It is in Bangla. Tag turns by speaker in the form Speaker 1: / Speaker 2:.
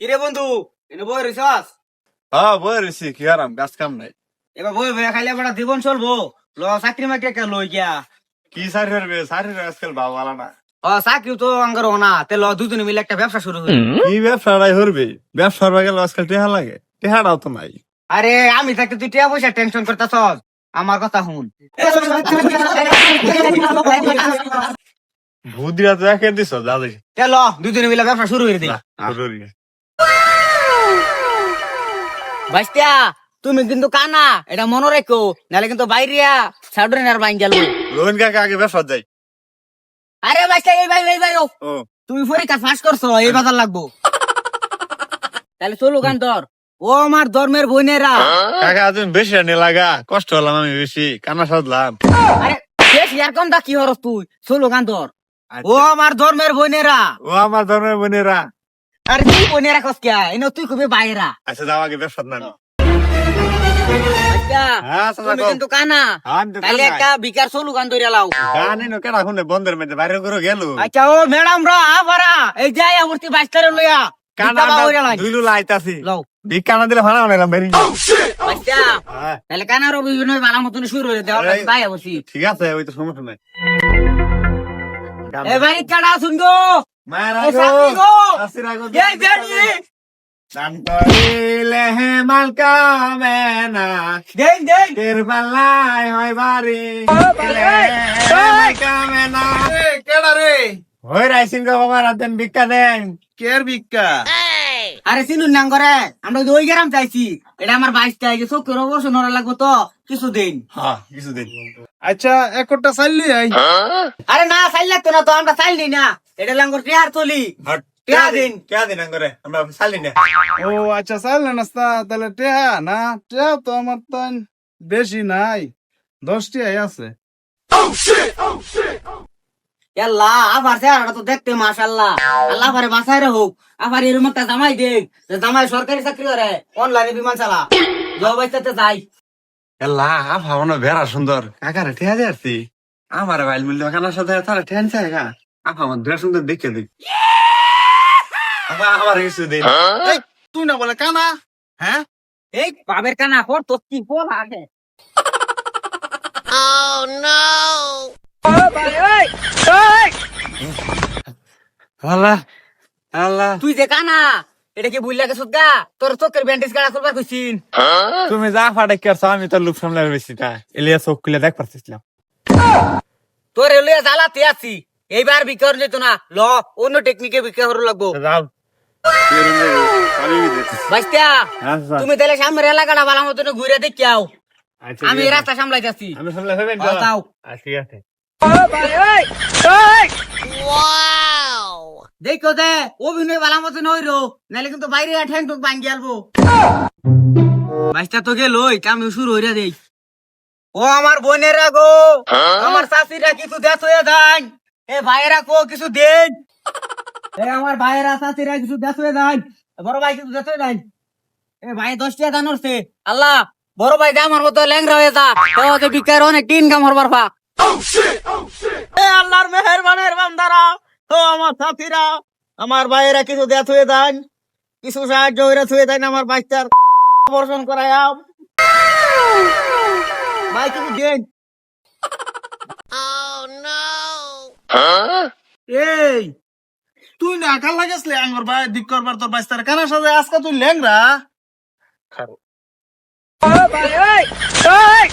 Speaker 1: কিরে বন্ধু, এনে বই রিসাস
Speaker 2: হ্যাঁ বই রয়েছি কি আরাম গাছ কাম নাই।
Speaker 1: এবার বই বই খাইলে বড় জীবন চলবো। ল চাকরি মাকরি একটা লই গিয়া।
Speaker 2: কি সারি হারবে সারি আজকাল ভাব আলা না।
Speaker 1: চাকরি তো আঙ্গার না, তে ল দুজনে মিলে একটা ব্যবসা শুরু করি।
Speaker 2: কি ব্যবসাটাই হরবে, ব্যবসা হরবা গেলে আজকাল টেহা লাগে, টেহাটাও তো নাই।
Speaker 1: আরে আমি থাকতে তুই টিয়া পয়সা টেনশন করতেছ, আমার কথা শুন।
Speaker 2: ভূদিরা তো একে দিছ দাদি।
Speaker 1: তে ল দুজনে মিলে ব্যবসা শুরু করে দিই। বাইস্তা তুমি কিন্তু কানা, এটা মনে রেখো, নাহলে কিন্তু বাইরিয়া সাউডেন আর বাইন গেল।
Speaker 2: রোহিন কাকে আগে ব্যবসা যাই।
Speaker 1: আরে বাইস্তা এই ভাই ও
Speaker 2: ও
Speaker 1: তুমি পরীক্ষা পাস করছো, এই বাজার লাগবো। তাহলে চলো গান তোর। ও আমার ধর্মের বোনেরা,
Speaker 2: কাকা তুমি বেশি আনি লাগা, কষ্ট হলাম আমি বেশি, কান্না সাজলাম।
Speaker 1: আরে শেষ এরকম দা কি হরস তুই, চলো গান তোর। ও আমার ধর্মের বোনেরা,
Speaker 2: ও আমার ধর্মের বোনেরা।
Speaker 1: আরে তুই বোনেরা কস কে, এনে তুই কবি বাইরা।
Speaker 2: আচ্ছা যাও আগে ব্যবসা না।
Speaker 1: আচ্ছা
Speaker 2: হ্যাঁ
Speaker 1: তুমি কিন্তু কানা, তাহলে একটা বিকার চলো গান ধরে লাও।
Speaker 2: গানে নো কেডা শুনে বন্ধের মধ্যে বাইরে করে গেল।
Speaker 1: আচ্ছা ও ম্যাডাম রা আবারা এই যাই আমর্তি বাইস্তারে লইয়া
Speaker 2: কানা
Speaker 1: বিকা বাউরে লাই
Speaker 2: দুইলু লাইতাছি।
Speaker 1: লাও।
Speaker 2: ভিক্ষা দিলে ভাড়া বানাইলাম বাইরে।
Speaker 1: আচ্ছা তাহলে কানার অভিনয় ভালো মতন শুরু হয়ে দেওয়া
Speaker 2: এই-
Speaker 1: ভাই বসি।
Speaker 2: ঠিক আছে ওই তো সমস্যা নাই।
Speaker 1: এ ভাই কাটা শুনগো,
Speaker 2: মায়ের
Speaker 1: ও সাথী গো,
Speaker 2: শাশুড়ি আগো
Speaker 1: এই বেড়ি
Speaker 2: দান করিলে হে মালকা মেনা
Speaker 1: দেন দেন
Speaker 2: কেরবালাই হয় বাড়ি মালকা মেনা
Speaker 3: কেডা রে?
Speaker 2: হই রাইসিং গো বাবা রাতেন ভিক্ষা দেন।
Speaker 3: কের ভিক্ষা?
Speaker 1: আরে চিনুন না করে, আমরা তো ওই গ্রাম চাইছি, এটা আমার 22 টাকা চোখের অবশ্য নড়া লাগবো তো কিছুদিন।
Speaker 2: হ্যাঁ কিছুদিন
Speaker 3: আচ্ছা একটা চাইলি আই।
Speaker 1: আরে না চাইল লাগতো না তো, আমরা চাইলি না, এটা লাঙ্গর টিয়ার চলি। টিয়া দিন।
Speaker 2: কে দিন করে আমরা চালি না।
Speaker 3: ও আচ্ছা চাইল না তাহলে টেহা না, টেহা তো আমার তো বেশি নাই, 10টি আছে।
Speaker 1: আল্লাহ আবার চেহারাটা তো দেখতে মাশাআল্লাহ, আল্লাহ আবার বাসায় হোক, আবার এরকম একটা জামাই দেখ, যে জামাই সরকারি চাকরি করে, অনলাইনে বিমান চালা, জব বাইতে যাই।
Speaker 2: এল্লা ভাবনা বেড়া সুন্দর কাকারে ঠেয়া যাচ্ছি আমার বাইল মিললে কানার সাথে তারা ঠেন চাই গা আফা আমার বেড়া সুন্দর দেখে দিই আমার কিছু দিন।
Speaker 3: এই, তুই না বলে কানা? হ্যাঁ
Speaker 1: এই বাবের কানা পর তোর কি বল আগে।
Speaker 2: আল্লাহ আল্লাহ
Speaker 1: তুই যে কানা, এটা কি বুঝলা গেছত গা, তোর চোখের ব্যান্ডেজ কাটা করবার কইছিন।
Speaker 2: তুমি যা ফাটে করছো আমি তো লুপ সামলাই বেশি তা এলিয়া চোখ খুলে দেখ পারছিলাম।
Speaker 1: তোর এলিয়া জ্বালাতে আছি, এইবার বিকার যেত না, ল অন্য টেকনিকে বিকার হরু লাগবো।
Speaker 2: যাও
Speaker 1: বাইস্তা তুমি তাহলে সামনের এলাকাটা ভালো মতন ঘুরে দেখিয়াও, আমি এই রাস্তা সামলাইতেছি।
Speaker 2: আমি সামলাই হবেন
Speaker 1: যাও।
Speaker 2: ঠিক আছে
Speaker 1: দেখো দে অভিনয় ভালো মতন হইরো, নাহলে কিন্তু বাইরে ঠ্যাং টুক ভাঙ্গি আলবো। বাইস্তা তো গেলই, আমি শুরু হইরা দেই। ও আমার বোনেরা গো, আমার শাশুড়িরা কিছু দেশ হয়ে যান, এ ভাইয়েরা কো কিছু দেন, এ আমার ভাইয়েরা শাশুড়িরা কিছু দেশ হয়ে যান, বড় ভাই কিছু দেশ হয়ে যান। এ ভাই 10 টাকা দান হচ্ছে, আল্লাহ বড় ভাই দে আমার মতো ল্যাংরা হয়ে যা, তো বিকার অনেক ইনকাম হবার পা। এ আল্লাহর মেহেরবানের বান্দারা, ও আমার সাথীরা, আমার ভাইয়েরা কিছু দেশ হয়ে যান, কিছু সাহায্য হইরা হয়ে যান, আমার বাচ্চার অপারেশন করায়াম। ভাই কিছু দেন।
Speaker 3: এই তুই না কাল লাগেছলে আঙ্গর ভাই দিক করবার তোর বাইস্তার কানার সাথে আজকে তুই ল্যাংরা।
Speaker 2: খারো
Speaker 1: ভাই